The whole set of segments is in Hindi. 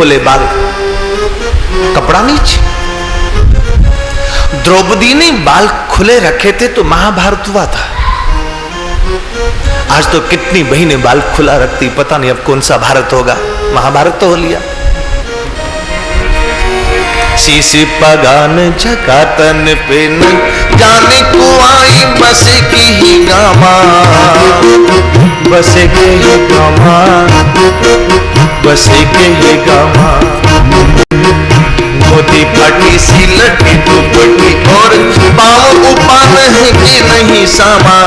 खुले बाल, कपड़ा नीचे। द्रौपदी ने बाल खुले रखे थे तो महाभारत हुआ था। आज तो कितनी बहनें बाल खुला रखती, पता नहीं अब कौन सा भारत होगा। महाभारत तो हो लिया। शीशी पगान झकातन पे न जाने को आई बस की ही गामा, बस के ही गामा, बस के ही गामा। मोती फटी सी लटी दुपट्टी और पाँव उपान है कि नहीं सामा,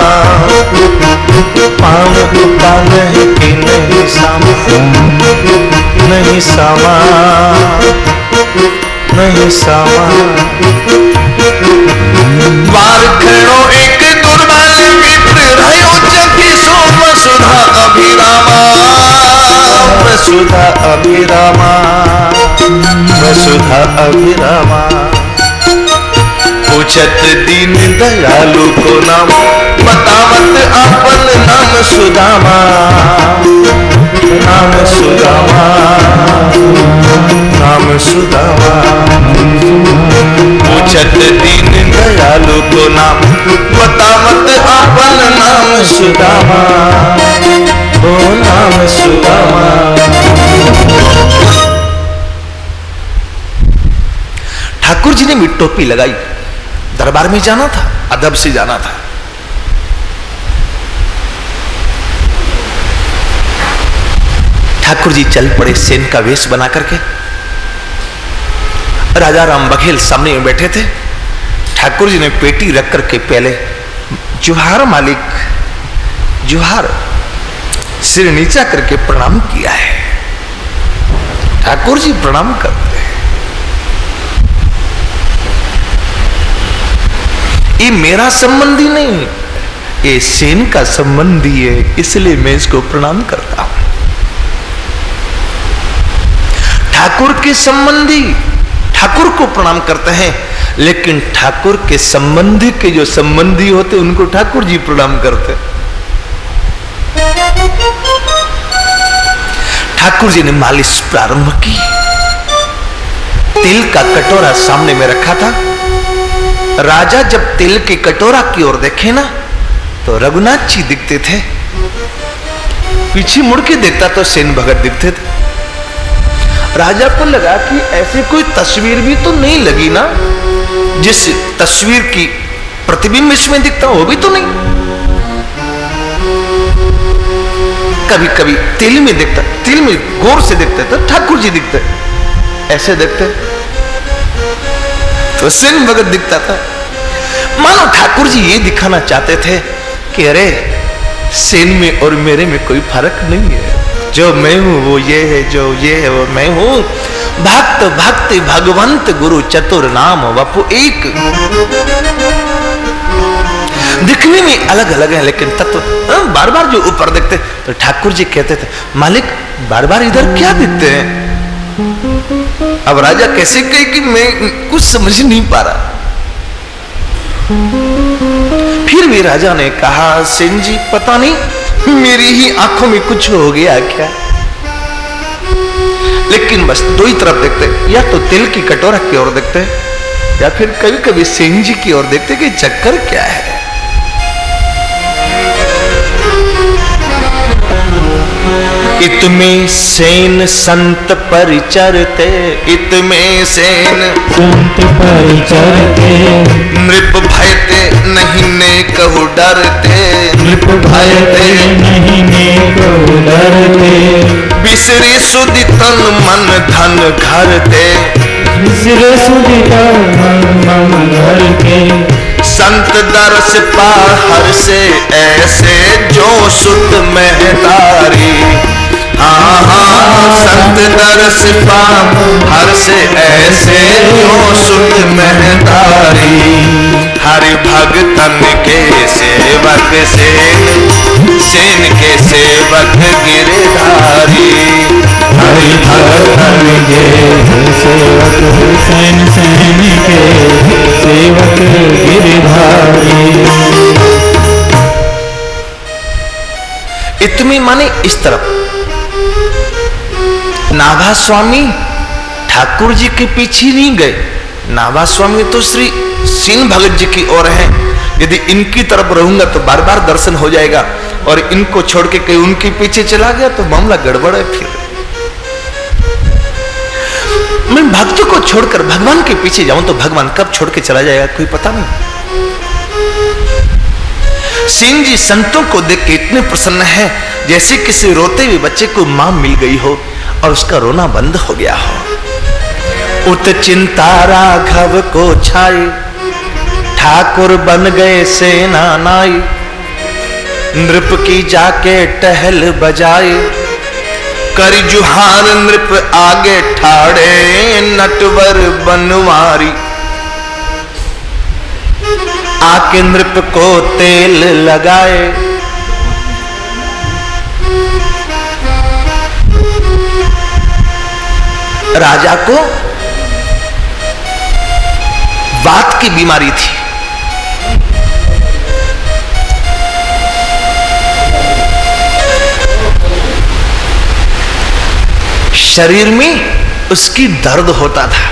पाँव उपान है कि नहीं सामा, नहीं सामा, नहीं सामा। वार खड़ो एक दुर्बल मित्र रहो जगी सो वसुधा अभिरामा, वसुधा अभिरामा, वसुधा अभिरामा। पूछत दीन दयालु को नाम, बतावत अपन नाम सुदामा, नाम सुदामा, नाम सुदामा। पूछत दीन दयालु को नाम, बतावत अपन नाम सुदामा, ओ नाम सुदामा। ठाकुर जी ने भी टोपी लगाई, दरबार में जाना था, अदब से जाना था। ठाकुर जी चल पड़े सेन का वेश बना करके। राजा राम बघेल सामने में बैठे थे। ठाकुर जी ने पेटी रख करके पहले जुहार मालिक, जुहार, सिर नीचा करके प्रणाम किया है। ठाकुर जी प्रणाम करते हैं। ये मेरा संबंधी नहीं, ये सेन का संबंधी है, इसलिए मैं इसको प्रणाम करता हूं। ठाकुर के संबंधी ठाकुर को प्रणाम करते हैं, लेकिन ठाकुर के संबंधी के जो संबंधी होते उनको ठाकुर जी प्रणाम करते। ठाकुर जी ने मालिश प्रारंभ की। तिल का कटोरा सामने में रखा था। राजा जब तिल के कटोरा की ओर देखे ना तो रघुनाथ जी दिखते थे, पीछे मुड़ के देखता तो सेन भगत दिखते थे। राजा को लगा कि ऐसी कोई तस्वीर भी तो नहीं लगी ना, जिस तस्वीर की प्रतिबिंब इसमें दिखता वो भी तो नहीं। कभी कभी तिल में दिखता, तिल में गौर से दिखते तो ठाकुर जी दिखते, ऐसे दिखते तो सेन भगत दिखता था। मानो ठाकुर जी ये दिखाना चाहते थे कि अरे सेन में और मेरे में कोई फर्क नहीं है, जो मैं हूं वो ये है, जो ये है वो मैं हूं। भक्त भक्ति भगवंत गुरु चतुर नाम वपु एक। दिखने में अलग अलग है लेकिन तत्व बार बार जो ऊपर दिखते। तो ठाकुर जी कहते थे मालिक बार बार इधर क्या दिखते हैं। अब राजा कैसे कहे कि मैं कुछ समझ नहीं पा रहा। फिर भी राजा ने कहा सेन जी पता नहीं मेरी ही आंखों में कुछ हो गया क्या, लेकिन बस दो ही तरफ देखते, या तो तिल की कटोरा की ओर देखते या फिर कभी कभी सेन जी की ओर देखते कि चक्कर क्या है। इतमें सेन संत परिचरते, इतमें सेन संत परिचरते। नृप भयते नहीं ने कहु डरते, नृप भयते नहीं ने कहु डरते। बिसरे सुधि तन मन धन घरते, बिसरे सुधि तन मन घर के। संत दरस पा हर से ऐसे जो सुत महतारी। हाँ हाँ संत दरस पा हर से ऐसे जो सुत महतारी। हरि भगतन के सेवक सेन, सेन के सेवक गिरधारी। हरि भगतन के सेवक सेन, सेन के सेवक गिरधारी। इतमी माने इस तरफ नाभा स्वामी ठाकुर जी के पीछे नहीं गए। नाभा स्वामी तो श्री सीन भगत जी की ओर है, यदि इनकी तरफ रहूंगा तो बार बार दर्शन हो जाएगा, और इनको छोड़ के कहीं उनके पीछे चला गया तो मामला गड़बड़ है। फिर मैं भक्त को छोड़कर भगवान के पीछे जाऊं तो भगवान कब छोड़ के चला जाएगा कोई पता नहीं। सिंह जी संतों को देख के इतने प्रसन्न है जैसे किसी रोते हुए बच्चे को मां मिल गई हो और उसका रोना बंद हो गया हो। उत चिंता राघव को छाई, ठाकुर बन गए सेना नाई, नृप की जाके टहल बजाए, कर जुहार नृप आगे ठाड़े, नटवर बनवारी, आके नृप को तेल लगाए। राजा को वात की बीमारी थी। शरीर में उसकी दर्द होता था,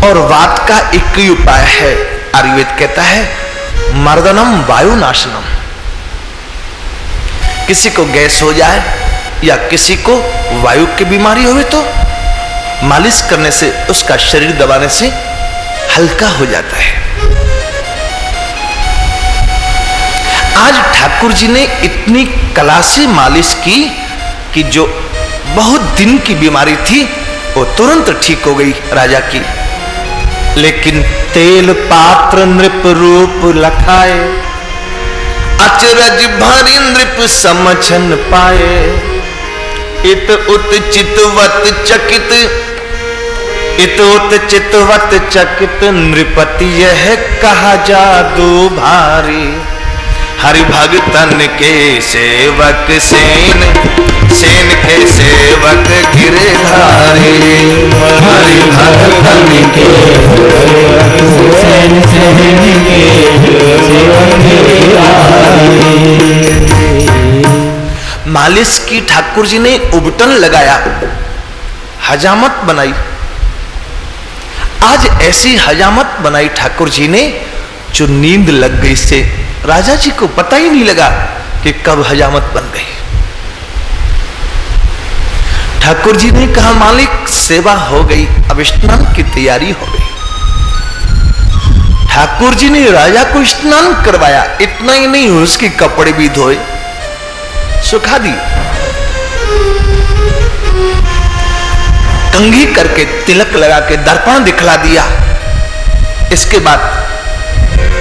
और वात का एक ही उपाय है, आयुर्वेद कहता है मर्दनम वायुनाशनम। किसी को गैस हो जाए या किसी को वायु की बीमारी हो तो मालिश करने से, उसका शरीर दबाने से हल्का हो जाता है। आज ठाकुर जी ने इतनी कला से मालिश की कि जो बहुत दिन की बीमारी थी वो तुरंत ठीक हो गई राजा की। लेकिन तेल पात्र नृप रूप लखाए, अचरज भरी नृप समझन पाए, इत उत चितवत चकित, इत उत चितवत चकित, नृपति यह कहा जादू भारी, हरि भगतन के सेवक सेन, सेन के सेवक गिरधारी, हरि भगतन के सेन, सेन के सेवक गिरधारी। मालिश की ठाकुर जी ने उबटन लगाया, हजामत बनाई। आज ऐसी हजामत बनाई ठाकुर जी ने जो नींद लग गई से राजा जी को पता ही नहीं लगा कि कब हजामत बन गई। ठाकुर जी ने कहा मालिक सेवा हो गई, अब स्नान की तैयारी हो गई। ठाकुर जी ने राजा को स्नान करवाया, इतना ही नहीं उसके कपड़े भी धोए, सुखा दी, कंघी करके तिलक लगा के दर्पण दिखला दिया। इसके बाद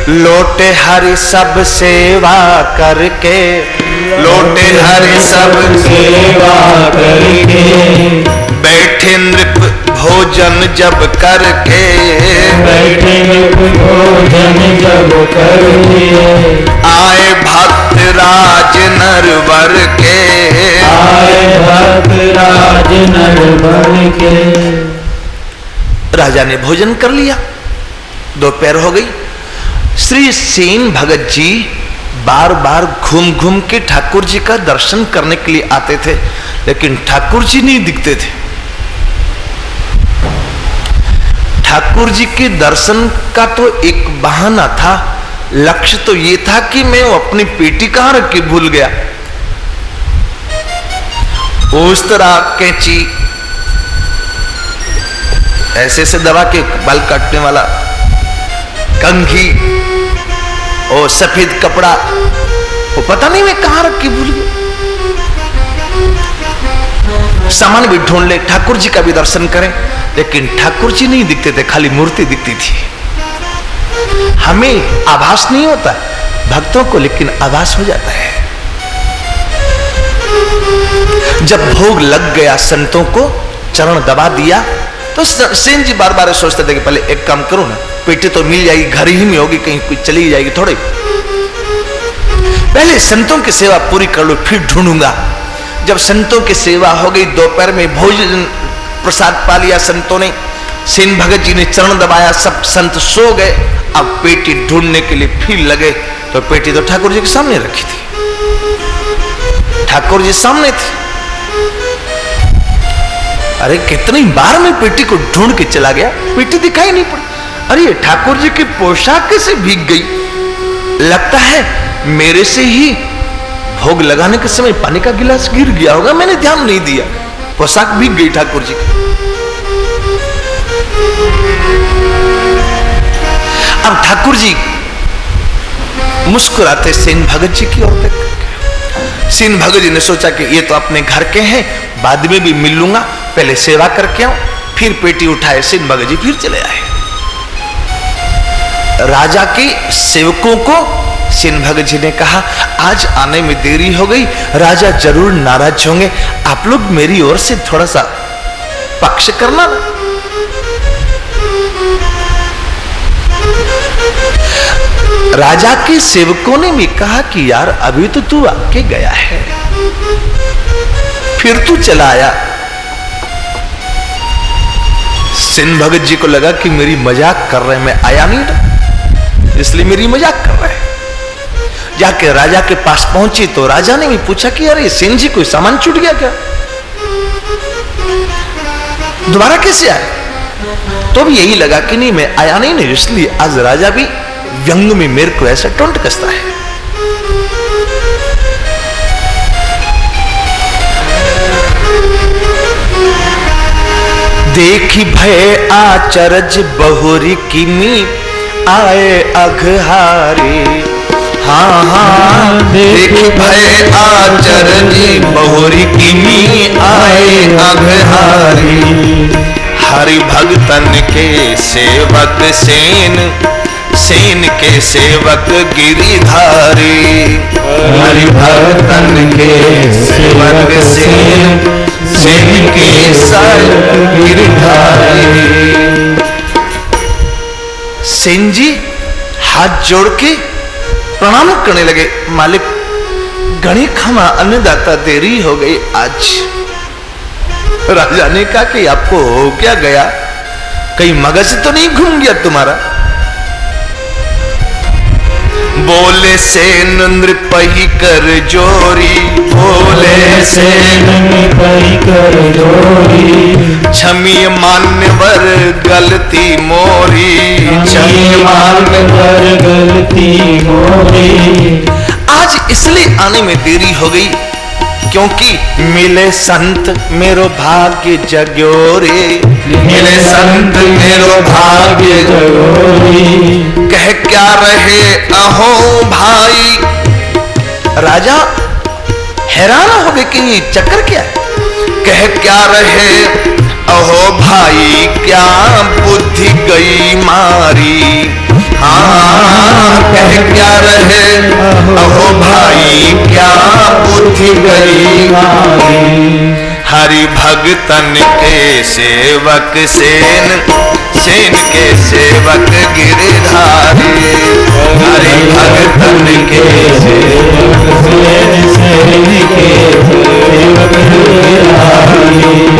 लोटे हरि सब सेवा करके, लोटे हरि सब सेवा करके, बैठे नृप भोजन जब करके, बैठे नृप भोजन जब करके, आए भक्त राज नरवर के, आए भक्त राज नरवर के। राजा ने भोजन कर लिया, दोपहर हो गई। श्री सेन भगत जी बार बार घूम घूम के ठाकुर जी का दर्शन करने के लिए आते थे, लेकिन ठाकुर जी नहीं दिखते थे। ठाकुर जी के दर्शन का तो एक बहाना था, लक्ष्य तो ये था कि मैं अपनी पेटी कहां रख के भूल गया। उस तरह कैंची ऐसे से दबा के बाल काटने वाला, कंघी और सफेद कपड़ा, वो पता नहीं मैं कहां रख के भूल गया। सामान भी ढूंढ ले, ठाकुर जी का भी दर्शन करें, लेकिन ठाकुर जी नहीं दिखते थे, खाली मूर्ति दिखती थी। हमें आभास नहीं होता भक्तों को, लेकिन आभास हो जाता है। जब भोग लग गया, संतों को चरण दबा दिया, तो सेन जी बार बार सोचते थे कि पहले एक काम करूं ना, पेटी तो मिल जाएगी, घर ही में होगी, कहीं कोई चली जाएगी थोड़ी, पहले संतों की सेवा पूरी कर लो फिर ढूंढूंगा। जब संतों की सेवा हो गई, दोपहर में भोजन प्रसाद पा लिया संतों ने, सेन भगत जी ने चरण दबाया, सब संत सो गए। अब पेटी ढूंढने के लिए फिर लगे, तो पेटी तो ठाकुर जी के सामने रखी थी, ठाकुर जी सामने थे। अरे कितनी बार मैं पेटी को ढूंढ के चला गया, पेटी दिखाई नहीं पड़ी। अरे ठाकुर जी की पोशाक कैसे भीग गई? लगता है मेरे से ही भोग लगाने के समय पानी का गिलास गिर गया होगा, मैंने ध्यान नहीं दिया, पोशाक भीग गई ठाकुर जी की। अब ठाकुर जी मुस्कुराते सेन भगत जी की ओर देख, सेन भगत जी ने सोचा कि ये तो अपने घर के हैं, बाद में भी मिल लूंगा, पहले सेवा करके आऊं। फिर पेटी उठाए सेन भगत जी फिर चले आए। राजा के सेवकों को सेन भगत जी ने कहा, आज आने में देरी हो गई, राजा जरूर नाराज होंगे, आप लोग मेरी ओर से थोड़ा सा पक्ष करना ना। राजा के सेवकों ने भी कहा कि यार अभी तो तू आके गया है, फिर तू चला आया। सेन भगत जी को लगा कि मेरी मजाक कर रहे, मैं आया नहीं था इसलिए मेरी मजाक कर रहे। जाके राजा के पास पहुंची तो राजा ने भी पूछा कि अरे सेन जी कोई सामान छूट गया क्या, दोबारा कैसे आए? तो भी यही लगा कि नहीं मैं आया नहीं, इसलिए आज राजा भी व्यंग में मेरे को ऐसा टोंट कसता है। देखी भय आचरज बहुरी किमी आए अघहारे। हाँ हाँ देखी भय आचरज बहुरी किमी आए अघहारे। हरि भगतन के सेवक सेन, सेन के सेवक गिरिधारी। हरि भगतन के सेवक सेन, सेन के सेवक गिरिधारी। सेन जी हाथ जोड़ के प्रणाम करने लगे, मालिक घनी क्षमा अन्नदाता, देरी हो गई आज। राजा ने कहा कि आपको हो क्या गया, कहीं मगज तो नहीं घूम गया तुम्हारा? बोले सेन नृपहि कर जोरी, बोले सेन नृपहि कर जोरी। क्षमीय मान्यवर गलती मोरी, क्षमीय मान्यवर गलती मोरी। आज इसलिए आने में देरी हो गई क्योंकि मिले संत मेरो भाग्य जगोरे। मिले संत मेरो भाग्य जगोरी। कह क्या रहे अहो भाई, राजा हैरान हो गए कि ये चक्कर क्या है। कह क्या रहे अहो भाई, क्या बुद्धि गई मारी। हाँ कह क्या रहे अहो भाई, क्या बुद्धि गई मारी। हरि भगतन के सेवक सेन, सेन के सेवक गिरिधारी। हरि भगतन के सेवक सेन, सेन के सेवक गिरिधारी।